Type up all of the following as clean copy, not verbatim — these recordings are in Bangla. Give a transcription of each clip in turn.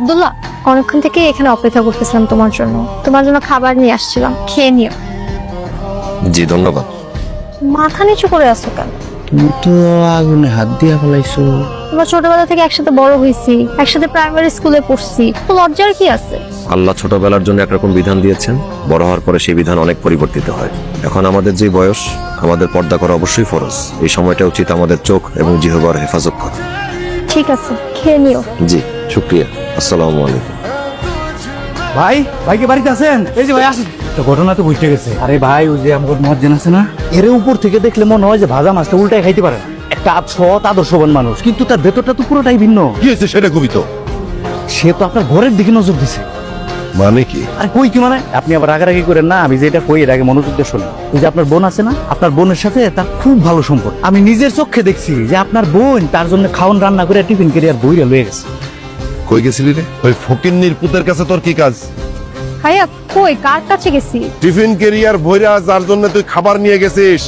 আব্দুল্লাহ, অনেকক্ষণ থেকে এখানে অপেক্ষা করতেছিলাম তোমার জন্য খাবার নিয়ে আসছিলাম, খেয়ে নিও। জি ধন্যবাদ। মাথা নিচু করে আসো কেন? তুমি তো আগুনে হাত দিয়া ফেলাইছো। আমরা ছোটবেলা থেকে একসাথে বড় হয়েছি, একসাথে প্রাইমারি স্কুলে পড়ছি, তো লজ্জার কি আছে? আল্লাহ ছোটবেলার জন্য একরকম বিধান দিয়েছেন, বড় হওয়ার পরে সেই বিধান অনেক পরিবর্তিত হয়। এখন আমাদের যে বয়স, আমাদের পর্দা করা অবশ্যই ফরজ। এই সময়টা উচিত আমাদের চোখ এবং জিহ্বার হেফাজত করা। ঠিক আছে, খেয়ে নিও। জি শুক্রিয়া। আসসালামু আলাইকুম। ভাই কি বাড়িতে আছেন? এই যে ভাই আসেন। তো ঘটনা তো বুঝতে গেছে। আরে ভাই, ওই যে আমার মহাজন আছে না, এর উপর থেকে দেখলে মনে হয় যে ভাজা মাছটা উল্টাই খাইতে পারে। একটা সৎ আদর্শবান মানুষ, কিন্তু তার ভেতরটা তো পুরোটাই ভিন্ন। কি হয়েছে সেটা কবি তো? সে তো আপনার ঘরের দিকে নজর দিছে। মানে কি? আরে কই কি মানে? আপনি আবার রাগারাগি করেন না, আমি যেটা কই এর আগে মনোযোগ দিয়ে শুনি। ওই যে আপনার বোন আছে না, আপনার বোনের সাথে তার খুব ভালো সম্পর্ক। আমি নিজের চোখে দেখছি যে আপনার বোন তার জন্য খাওয়ান রান্না করে টিফিন ক্যারিয়ার বইরা লয়ে গেছে। কই গেছিলি রে? ওই ফকিন্নির পুতের কাছে তোর কি কাজ? ভাইয়া কই, কার কাছে গেছি? টিফিন ক্যারিয়ার ভইরা যার জন্য তুই খাবার নিয়ে গেছিস,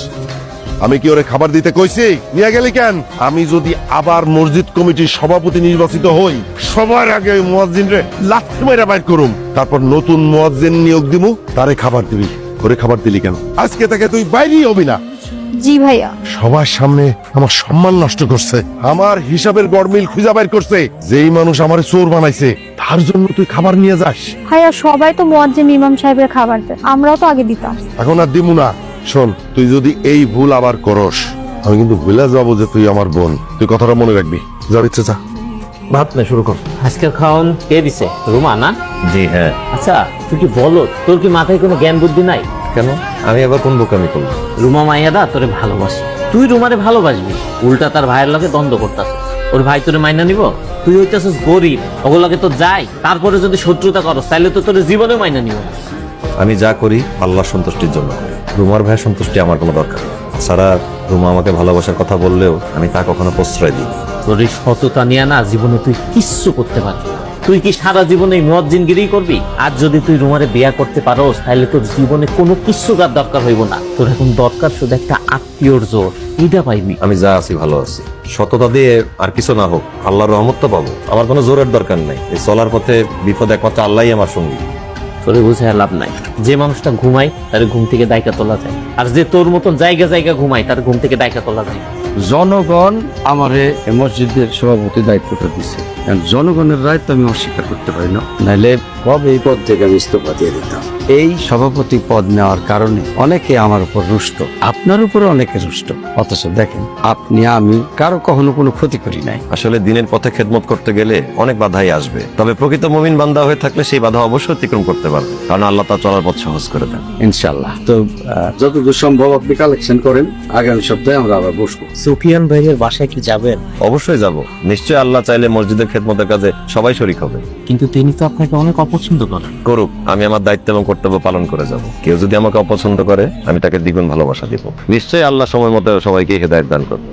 আমি কি ওরে খাবার দিতে কইছি? নিয়ে গেলি কেন? আমি যদি আবার মসজিদ কমিটির সভাপতি নির্বাচিত হই, সবার আগে ওই মুয়াজ্জিন রে লাথি মাইরা বাইর করুম, তারপর নতুন মুয়াজ্জিন নিয়োগ দিমু, তারে খাবার দিবি। ওরে খাবার দিলি কেন? আজকে থেকে তুই বাইরেই হবি না। জি ভাইয়া। সবার সামনে আমার সম্মান নষ্ট করছে, আমার হিসাবের গড়মিল খুঁজা বাইর করছে। যেই মানুষ আমারে চোর বানাইছে, তার জন্য তুই খাবার নিয়ে যাস? ভাইয়া সবাই তো মুয়াজ্জিন ইমাম সাহেবের খাবার দেয়, আমরাও তো আগে দিতাম। এখন আর দিমু না। শোন, তুই যদি এই ভুল আবার করস, আমি কিন্তু ভুলে যাবো যে তুই আমার বোন। তুই কথাটা মনে রাখবি। যা ইচ্ছে যা। ভাত না শুরু কর। আজকের খাওয়ান কে দিছে? রুমা না? জি হ্যাঁ। আচ্ছা তুই কি বলো, তোর কি মাথায় কোনো জ্ঞান বুদ্ধি নাই? কেন? আমি আবার কোন বোকামি করলাম? রুমা মাইয়াদা তোরে ভালোবাসে, তুই রুমারে ভালোবাসবি, উল্টা তার ভাইয়ের লগে দ্বন্দ্ব করতাছিস। ওর ভাই তোরে মাইনা নিব? তুই হইতাছিস গরিব, ওগুলোকে তো যাই, তারপরে যদি শত্রুতা করস তাহলে তো তোর জীবনেও মাইনা নিব না। আমি যা করি আল্লাহ সন্তুষ্টির জন্য করি। রুমার ভাই সন্তুষ্টি আমার কোনো দরকার নেই। সারা রুমা আমাকে ভালোবাসার কথা বললেও আমি তা কখনো প্রশ্রয় দিই। তোর এই সততা নিয়ে না জীবনে তুই কিচ্ছু করতে পারবি না। তুই কি সারা জীবনে মুয়াজ্জিনগিরি করবি? আর যদি তুই রুমারে বিয়া করতে পারোস তাহলে তোর জীবনে কোনো কিচ্ছু কার দরকার হইব না। তোর এখন দরকার শুধু একটা আত্মীয়র জোর, এটা পাইবি। আমি যা আছি ভালো আছি, সততা দিয়ে আর কিছু না হোক আল্লাহর রহমত তো পাবো। আমার কোনো জোরের দরকার নাই। এই চলার পথে বিপদ একমাত্র আল্লাহই আমার সঙ্গী। তোরে বুঝে লাভ নাই। যে মানুষটা ঘুমায় তার ঘুম থেকে দায়িকা তোলা যায়, আর যে তোর মতন জায়গা জায়গা ঘুমায় তার ঘুম থেকে দায়িকা তোলা যায়। জনগণ আমারে এ মসজিদের সভাপতি দায়িত্বটা দিছে, জনগণের রায় তো আমি অস্বীকার করতে পারি না, নাইলে কবে এই পদ থেকে আমি ইস্তফা দিয়ে দিতাম। এই সভাপতি পদ নেওয়ার কারণে অনেকে আমার উপর রুষ্ট, আপনার উপরে অনেকে রুষ্ট, অথচ দেখেন আপনি আমি কারো কখনো কোনো ক্ষতি করি নাই। আসলে দিনের পথে খেদমত করতে গেলে অনেক বাধাই আসবে, তবে প্রকৃত মুমিন বান্দা হয়ে থাকলে সেই বাধা অবশ্যই অতিক্রম করতে পারবে, কারণ আল্লাহ তার চলার পথ সহজ করে দেন ইনশাল্লাহ। তো যতদূর সম্ভব আপনি কালেকশন করেন, আগামী সপ্তাহে আমরা আবার বসবো। সুফিয়ান ভাইয়ের বাসায় কি যাবেন? অবশ্যই যাব। নিশ্চয়ই আল্লাহ চাইলে মসজিদের খেদমতের কাজে সবাই শরীক হবে। কিন্তু তিনি তো আপনাকে অনেক অপছন্দ করেন। করুক, আমি আমার দায়িত্ব এবং কর্তব্য পালন করে যাব। কেউ যদি আমাকে অপছন্দ করে আমি তাকে দ্বিগুণ ভালোবাসা দিব। নিশ্চয়ই আল্লাহ সময় মতো সবাইকে হেদায়েত দান করবে।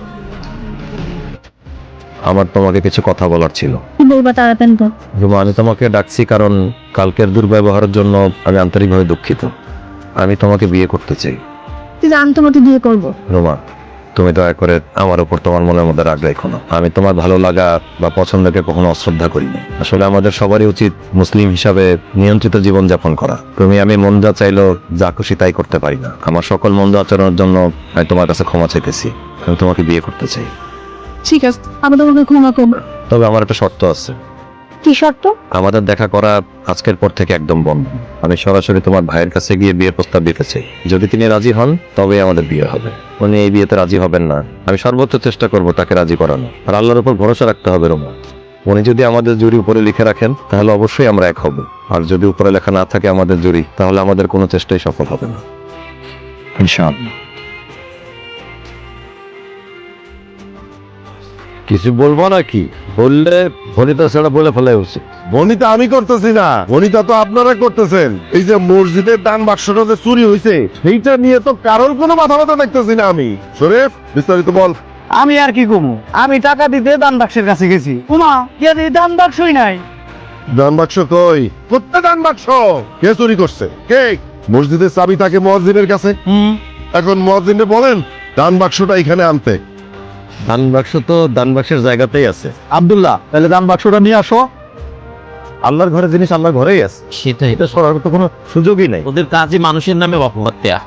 আমার তোমাকে কিছু কথা বলার ছিল। কি বলবা তাড়াতাড়ি তো? রুমা, আমি তোমাকে ডাকছি কারণ কালকের দুর্ব্যবহারের জন্য আমি আন্তরিকভাবে দুঃখিত। আমি তোমাকে বিয়ে করতে চাই। আমি তোমাকে বিয়ে করবো। রুমা, তুমি দয়া করে আমার উপর তোমার মনের মধ্যে রাগ রাখো না। আমি তোমার ভালো লাগা বা পছন্দকে কখনো অশ্রদ্ধা করি না। আসলে আমাদের সবারই উচিত মুসলিম হিসাবে নিয়ন্ত্রিত জীবন যাপন করা। আমি মন যা চাইলো যা খুশি তাই করতে পারি না। আমার সকল মন্দ আচরণের জন্য আমি তোমার কাছে ক্ষমা চাইতেছি। আমি তোমাকে বিয়ে করতে চাই। ঠিক আছে, আমি তোমাকে ক্ষমা করবো। তবে আমার একটা শর্ত আছে। কি শর্ত? আমাদের দেখা করা আজকের পর থেকে একদম বন্ধ। আমি সরাসরি তোমার ভাইয়ের কাছে গিয়ে বিয়ের প্রস্তাব দিতে চাই। যদি তিনি রাজি হন তবে আমাদের বিয়ে হবে। উনি এই বিয়েতে রাজি হবেন না, আমি সর্বোচ্চ চেষ্টা করব তাকে রাজি করানো। আর আল্লাহর উপর ভরসা রাখতে হবে রোমা। উনি যদি আমাদের জুরি উপরে লিখে রাখেন তাহলে অবশ্যই আমরা এক হব, আর যদি উপরে লেখা না থাকে আমাদের জুরি, তাহলে আমাদের কোনো চেষ্টাই সফল হবে না ইনশাআল্লাহ। কিছু বলবো নাকি? বললে ভনিতা ছাড়া বলে ফেলাই উচিত। বনিতা আমি করতেছি না, বনিতা তো আপনারা করতেছেন। এই যে মসজিদের দান বাক্সটা যে চুরি হয়েছে, সেইটা নিয়ে তো কারোর কোনো মাথা ব্যথা দেখতেছি না আমি। শরীফ, বিস্তারিত বল। আমি আর কি কমু? আমি টাকা দিতে দান বাক্সের কাছে গেছি, উমা কে দান বাক্সই নাই। দান বাক্স কই? কোথায় দান বাক্স? কে চুরি করছে? কে? মসজিদের চাবি থাকে মুয়াজ্জিনের কাছে। এখন মুয়াজ্জিনকে বলেন দান বাক্সটা এখানে আনতে। দান বাক্স তো দান বাক্সের জায়গাতেই আছে। আব্দুল্লাহ, তাহলে দান বাক্সটা নিয়ে আসো। আল্লাহর ঘরের জিনিস আল্লাহর ঘরেই আছে, সেটাই এটা সরার তো কোনো সুযোগই নাই। ওদের কাজে মানুষের নামে অপবাদ দেয়া।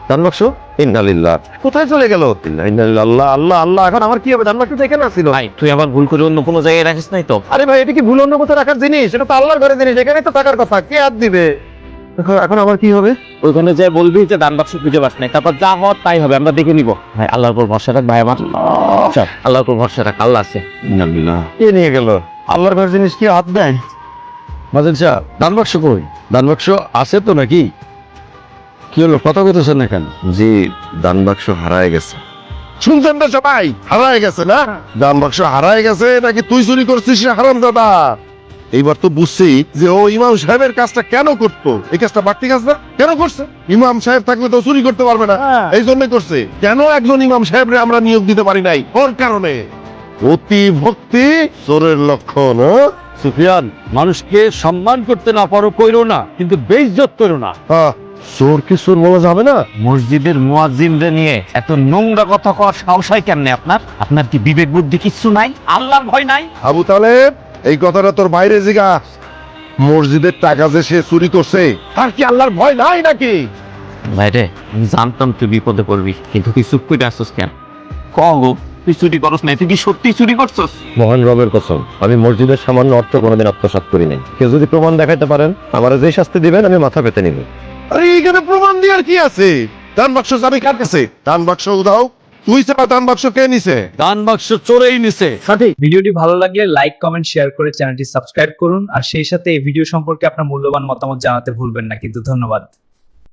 দান বাক্স, ইন্নালিল্লাহ, কোথায় চলে গেল? ইন্নালিল্লাহ, আল্লাহ আল্লাহ আল্লাহ, এখন আমার কি হবে? দান বাক্স তো এখানে ছিল। ভাই তুই আবার ভুল করে অন্য কোনো জায়গায় রাখিস নাই তো? আরে ভাই, এটা কি ভুল অন্য কোথাও রাখার জিনিস? এটা তো আল্লাহর ঘরের জিনিস, এখানে তো থাকার কথা, কে হাত দিবে? এখন আমার কি হবে? ওইখানে যে বলবি যে দান বাক্স খুঁজে পাস নাই, তারপর যা হওয়ার তাই হবে, আমরা দেখে নিব। ভাই আল্লাহর উপর ভরসা রাখ ভাই আমার, চল আল্লাহর উপর ভরসা রাখ, আল্লাহ আছে। ইন্নালিল্লাহ। কে নিয়ে গেল? আল্লাহর ঘরের জিনিস কি হাত দেয়? মাজিদ সাহেব, দান বাক্স কই? দান বাক্স আছে তো নাকি? কি হলো, কথা কইতেছেন না কেন? জি, দান বাক্স হারায় গেছে। শুনছেন না সবাই? হারায় গেছে না? দান বাক্স হারায় গেছে নাকি তুই চুরি করছিস রে হারামজাদা? এইবার তো বুঝছি যে ও ইমাম সাহেবের কাজটা কেন করতো। এই কাজটা বাড়তি কাজ না, কেন করছে? ইমাম সাহেব থাকলে তো চুরি করতে পারবে না, এই জন্য করছে। কেন একজন ইমাম সাহেবরে আমরা নিয়োগ দিতে পারি নাই? ওর কারণে। অতি ভক্তি চোরের লক্ষণ। হ্যাঁ? সুফিয়ান, মানুষকে সম্মান করতে না পারো কইরো না, কিন্তু বেইজ্জত করো না। চোর কি চোর বলা যাবে না? মসজিদের মুয়াজ্জিনদের নিয়ে এত নোংরা কথা কওয়ার সাহস হয় কেমনে আপনার? আপনার কি বিবেক বুদ্ধি কিচ্ছু নাই? আল্লাহর ভয় নাই? আবু তালেব, এই কথাটা তোর বাইরে জিগা। মসজিদের টাকা যে সে চুরি করছে, আর কি আল্লাহর ভয় নাই নাকি? ভাইরে, আমি জানতাম তুই বিপদে পড়বি, কিন্তু তুই চুপ করে আসছিস কেন? কগো, তুই চুরি করস নাই, তুই কি সত্যি চুরি করছস? মহান রবের কসম, আমি মসজিদের সামান্য অর্থ কোনোদিন আত্মসাৎ করি নাই। কেউ যদি প্রমাণ দেখাইতে পারেন, আমার যে শাস্তি দিবেন আমি মাথা পেতে নিব। আরে এখানে প্রমাণ দেওয়ার কি আছে? দান বাক্স যাবে কার কাছে? দান বাক্স দাও। তুই ছাড়া দান বাক্স কে নিছে? দান বাক্স চোরেই নিছে। ভিডিওটি ভালো লাগলে লাইক, কমেন্ট, শেয়ার করে চ্যানেলটি সাবস্ক্রাইব করুন। আর সেই সাথে এই ভিডিও সম্পর্কে আপনার মূল্যবান মতামত জানাতে ভুলবেন না। কিন্তু ধন্যবাদ।